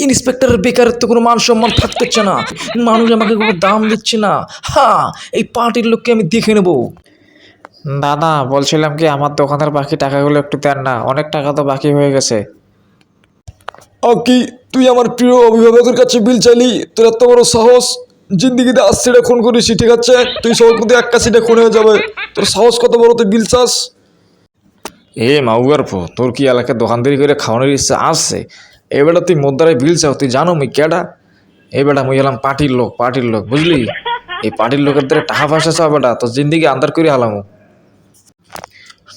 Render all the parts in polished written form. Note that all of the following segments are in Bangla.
ইন্সপেক্টরের বেকারের তো কোনো মান সম্মান থাকতেছে না, মানুষ আমাকে কোনো দাম দিচ্ছে না। হ্যাঁ, এই পার্টির লোককে আমি দেখে নেবো। দাদা বলছিলাম কি, আমার দোকানের বাকি টাকাগুলো একটু দেন না, অনেক টাকা তো বাকি হয়ে গেছে। কি তুই আমার প্রিয় অভিভাবকের কাছে বিল চাইলি? তোর এত বড় সাহস! জিন্দিগিতে 80টা খুন করেছি, ঠিক আছে? তুই সব কিন্তু 81টা খুন হয়ে যাবে। তোর সাহস কত বড়, তুই বিল চাস? মাউয়ার পো, তোর কি এলাকায় দোকানদারি করে খাওয়ানোর ইচ্ছা আসছে? এবারে তুই মোদ্দারায় বিল চাও? তুই জানো মুই কেডা? বেটা মুই হলাম পার্টির লোক বুঝলি? এই পার্টির লোকের দ্বারা টাকা পয়সা চাও বেটা, তোর জিন্দিগি আন্দার করে হালামু।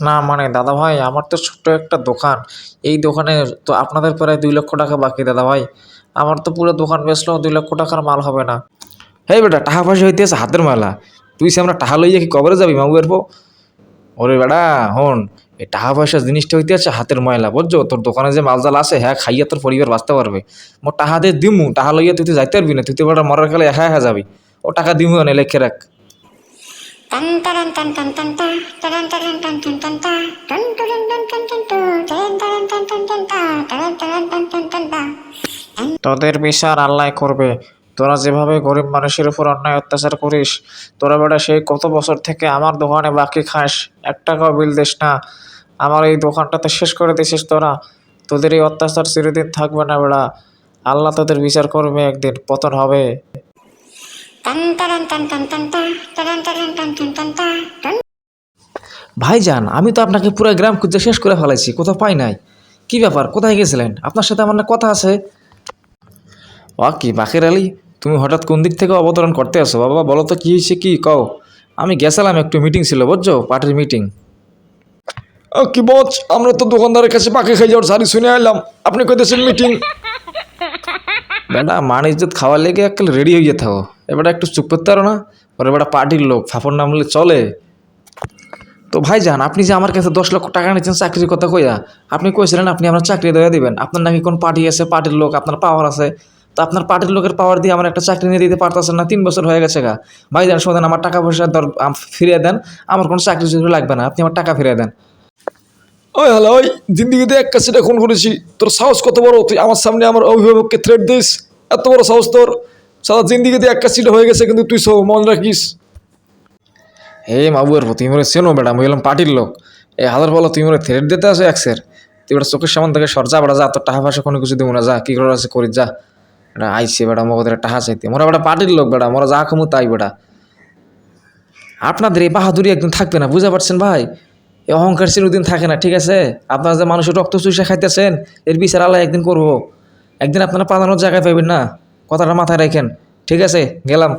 না মানে দাদা ভাই, আমার তো ছোট্ট একটা দোকান, এই দোকানে তো আপনাদের প্রায় 2 লক্ষ টাকা বাকি দাদা ভাই। আমার তো পুরো দোকান বেচলেও 2 লক্ষ টাকার মাল হবে না। বেটা, টাকা পয়সা হইতেছে হাতের মেলা। তুই সে আমরা টাকা লইয়া কি কবরে যাবি মাউয়ের পো? ওরে বেটা হন, এই টাকা পয়সা জিনিসটা হইতে আছে হাতের ময়লা, বুঝছো? তোর দোকানে যে মালজাল আছে হ্যাঁ খাইয়া তোর পরিবার বাঁচতে পারবে। মোর টাকা দিয়ে দিমু, টাকা লইয়া তুই তো যাইতে পারবি না, তুই তো বেটা মরার খেলে একা একা যাবি। ও টাকা দিমু না, লেখে রাখ। তোদের বিচার আল্লাহ করবে। তোরা যেভাবে গরিব মানুষের উপর অন্যায় অত্যাচার করিস, তোরা বেটা সেই কত বছর থেকে আমার দোকানে বাকি খাস, 1 টাকাও বিল দিস না, আমার এই দোকানটাতে শেষ করে দিছিস তোরা। তোদের এই অত্যাচার চিরদিন থাকবে না বেড়া, আল্লাহ তোদের বিচার করবে, একদিন পতন হবে। ভাইজান, আমি তো আপনাকে পুরো গ্রাম খুঁজে শেষ করে ফেলাইছি, কোথাও পাই নাই। কি ব্যাপার, কোথায় গেছিলেন? আপনার সাথে আমার না কথা আছে। কি বাকের আলী, তুমি হঠাৎ কোন দিক থেকে অবতরণ করতে আসো বাবা? বলো তো কি হয়েছে, কি কও? আমি গেছিলাম, একটু মিটিং ছিল বুঝছো, পার্টির মিটিং। কি বলছ? আমরা তো দোকানদারের কাছে পাখি খাই যাওয়ার সারি শুনে এলাম, আপনি কইতেছেন মিটিং? বেটা মান ইজ্জত খাওয়ার লেগে এককাল রেডি হয়ে থাকো। এবারে একটু চুপ করতে পারো না? ওরে বেটা পার্টির লোক, ফাফড় নামলে চলে? তো ভাইজান, আপনি যে আমার কাছে 10 লক্ষ টাকা নিচ্ছেন চাকরির কথা কইয়া, আপনি কইছিলেন আপনি আমার চাকরি দেওয়া দিবেন। আপনার নাকি কোন পার্টি আছে, পার্টির লোক, আপনার পাওয়ার আছে। তো আপনার পার্টির লোকের পাওয়ার দিয়ে আমার একটা চাকরি নিয়ে দিতে পারতেছেন না? 3 বছর হয়ে গেছে গা। ভাইজান শোনেন, আমার টাকা পয়সা ফিরিয়ে দেন, আমার কোনো চাকরি চাকরি লাগবে না, আপনি আমার টাকা ফিরিয়ে দেন। হ্যালো জিন্দিগিতে 81টা খুন করেছি, তোর সাহস কত বড়? তুই আমার সামনে আমার অভিভাবককে থ্রেট দিস? এত বড় সাহস তোর? সারা জিন্দিগিতে 81টা হয়ে গেছে, কিন্তু তুই সব মনে রাখিস। মাবুয়ের তুই মনে চেনো বেটা, আমি বললাম পার্টির লোক। হাজার বলো তুই মনে থ্রেট দিতে আসো একসের? তুই বেটা চোখের সামান থেকে সরজা বেটা, যা তোর টাকা পয়সা কোনো কিছু দিব না, যা কি করার আছে করিস যা। এটা আইসে বেটা মগদের টাকা চাইতে, মোরা বেটা পার্টির লোক বেটা, মোরা যা কমু তাই বেটা। আপনাদের এই বাহাদুরি একদিন থাকবে না, বুঝতে পারছেন ভাই? এই অহংকার চিরদিন থাকে না, ঠিক আছে? আপনারা যে মানুষের রক্ত চুষে খাইতেছেন, এর বিচার আল্লাহ একদিন করবো। একদিন আপনারা পালানোর জায়গায় পাবেন না, কথাটা মাথায় রাখেন। ঠিক আছে, গেলাম।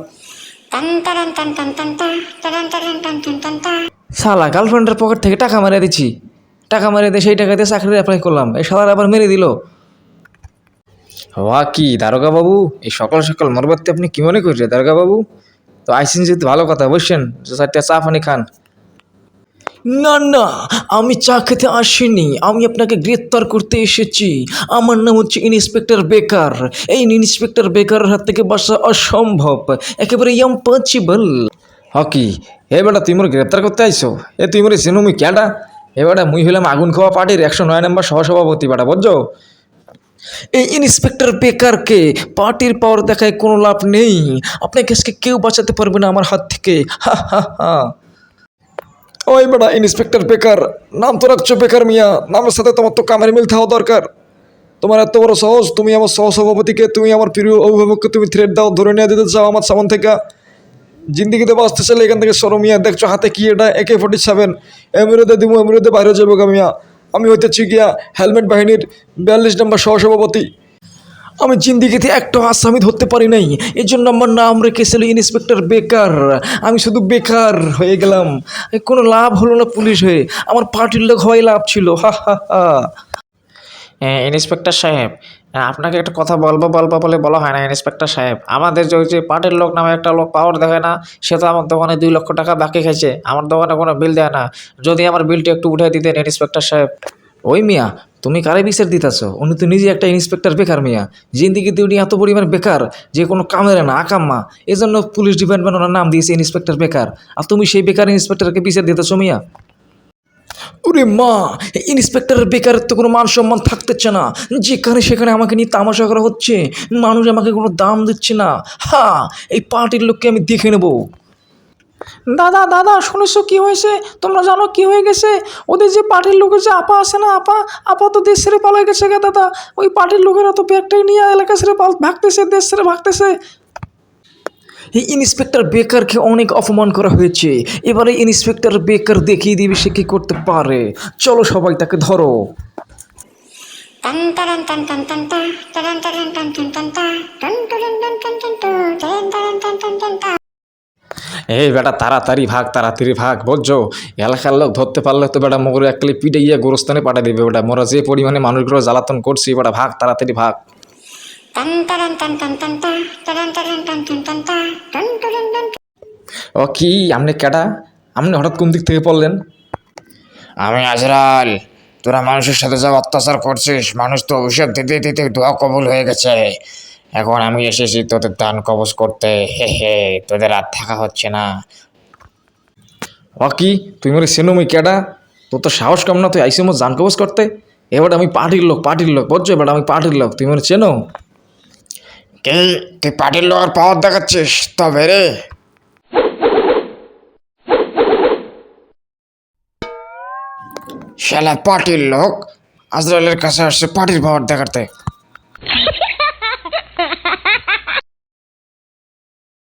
শালা গার্লফ্রেন্ডের পকেট থেকে টাকা মারিয়ে দিচ্ছি, টাকা মারিয়ে দিয়ে সেই টাকা দিয়ে চাকরির অ্যাপ্লাই করলাম, এই শালার আবার মেরে দিল। কি দারোগা বাবু, এই সকাল সকাল মরবাতে আপনি কি মনে করছেন দারোগা বাবু? তো আইসিন যেহেতু ভালো কথা, বসছেন, চারটা চা পানি খান। না না, আমি চা খেতে আসিনি, আমি আপনাকে গ্রেপ্তার করতে এসেছি। আমার নাম হচ্ছে ইন্সপেক্টর বেকার। এই ইন্সপেক্টর বেকারের হাত থেকে বাঁচা অসম্ভব, একেবারে ইম্পসিবল। কি বেটা, তুই মোর গ্রেপ্তার করতে আইসো? তুই মোরে চেনো মুই কেডা? বেটা মুই হইলাম আগুন খাওয়া পার্টির 109 নম্বর সহসভাপতি বেটা, বুঝছো? এই ইন্সপেক্টর বেকারকে পার্টির পাওয়ার দেখায় কোনো লাভ নেই, আপনাকে আজকে কেউ বাঁচাতে পারবে না আমার হাত থেকে। হা হা হা। বেটা ইন্সপেক্টর বেকার, নাম তো রাখছো বেকার মিয়া, নামের সাথে তোমার তো কামের মিল থাকা দরকার। তোমার এত বড় সাহস, তুমি আমার সহসভাপতিকে, তুমি আমার প্রিয় অভিভাবককে তুমি থ্রেট দাও, ধরে নিয়ে দিতে চাও আমার সামন থেকে। জিন্দিগিতে বাঁচতে চাইলে এখান থেকে সরমিয়া, দেখছো হাতে কি এটা? AK-47। এমরুদে দিব, এমরুদে বাইরে যাবো গামিয়া। আমি হইতেছি গিয়া হেলমেট বাহিনীর 42 নম্বর সহসভাপতি। আমি জিন্দিগিতে একটা আসামি ধরতে পারি নাই, এই জন্য আমার নাম রেখেছিল ইন্সপেক্টর বেকার। আমি শুধু বেকার হয়ে গেলাম, কোনো লাভ হলো না পুলিশ হয়ে, আমার পার্টির লোক হওয়াই লাভ ছিল। হা হা হা। ইন্সপেক্টর সাহেব, আপনাকে একটা কথা বলবো বলবো বলে বলা হয় না। ইন্সপেক্টর সাহেব, আমাদের যে পার্টির লোক নামে একটা লোক পাওয়ার দেখে না, সে তো আমার দোকানে 2 লক্ষ টাকা বাকি খাইছে, আমার দোকানে কোনো বিল দেয় না। যদি আমার বিলটা একটু উঠে দিতেন ইন্সপেক্টর সাহেব। মিয়া, তুমি কারে বিচার দিতেছ? উনি তো নিজে একটা ইন্সপেক্টর বেকার মিয়া, জিন্দিগিতে উনি এত পরিমাণ বেকার যে কোনো কামের না, আকাম্মা। এই জন্য পুলিশ ডিপার্টমেন্ট ওনার নাম দিয়েছে ইন্সপেক্টর বেকার, আর তুমি সেই বেকার ইন্সপেক্টরকে বিচার দিতেছ মিয়া। ওরে মা, ইন্সপেক্টরের বেকারের তো কোনো মান সম্মান থাকতেছে না, যেখানে সেখানে আমাকে নিয়ে তামাশা করা হচ্ছে, মানুষ আমাকে কোনো দাম দিচ্ছে না। হ্যাঁ, এই পার্টির লোককে আমি দেখে নেবো। দাদা দাদা শুনেছো কি হয়েছে? তোমরা জানো কি হয়ে গেছে? ওদের যে পার্টির লোকের যে আপা আছে না, আপা আপা তো দেশ ছেড়ে পালাই গেছে গে দাদা। ওই পার্টির লোকেরা তো ব্যাগটাই নিয়ে এলাকা ছেড়ে ভাগতেছে, দেশ ছেড়ে ভাগতেছে। এই ইন্সপেক্টর বেকারকে অনেক অপমান করা হয়েছে, এবারে ইন্সপেক্টর বেকার দেখিয়ে দিবে সে কি করতে পারে। চলো সবাই তাকে ধরো। Tan taran tan tan tan tan taran taran tan tan tan tan taran taran tan tan tan tan taran tan tan tan tan. এই বেটা তাড়াতাড়ি ভাগ বুঝছো, এলাকার লোক ধরতে পারলে তো বেটা মগরে এককালি পিটে গিয়ে গোরস্থানে পাঠিয়ে দেবে। বেটা মোরা যে পরিমাণে মানুষগুলো জ্বালাতন করছি, বেটা ভাগ তাড়াতাড়ি ভাগ। Tan taran tan tan tan tan taran taran tan tan tan tan taran tan. ও কি, আপনি কেডা? আপনি হঠাৎ কোন দিক থেকে পড়লেন? আমি আজরাল। তোরা মানুষের সাথে যা অত্যাচার করছিস, মানুষ তো অভিশাপ দিতে দিতে দোয়া কবুল হয়ে গেছে। এখন আমি এসেছি তোদের দান কবজ করতে। হে হে, তোদের আর থাকা হচ্ছে না। ও কি, তুই মরে সেনো মুই কেডা? তোর তো সাহস কম না, তুই আইসি মোর জান কবজ করতে? এবার আমি পার্টির লোক বুঝছো, এবার আমি পার্টির লোক, তুই মনে চেনো? কে? তুই পার্টির লোকের পাওয়ার দেখাচ্ছিস? তবে রে, শালা পার্টির লোক আজরালের কাছে আসছে পার্টির পাওয়ার দেখাতে।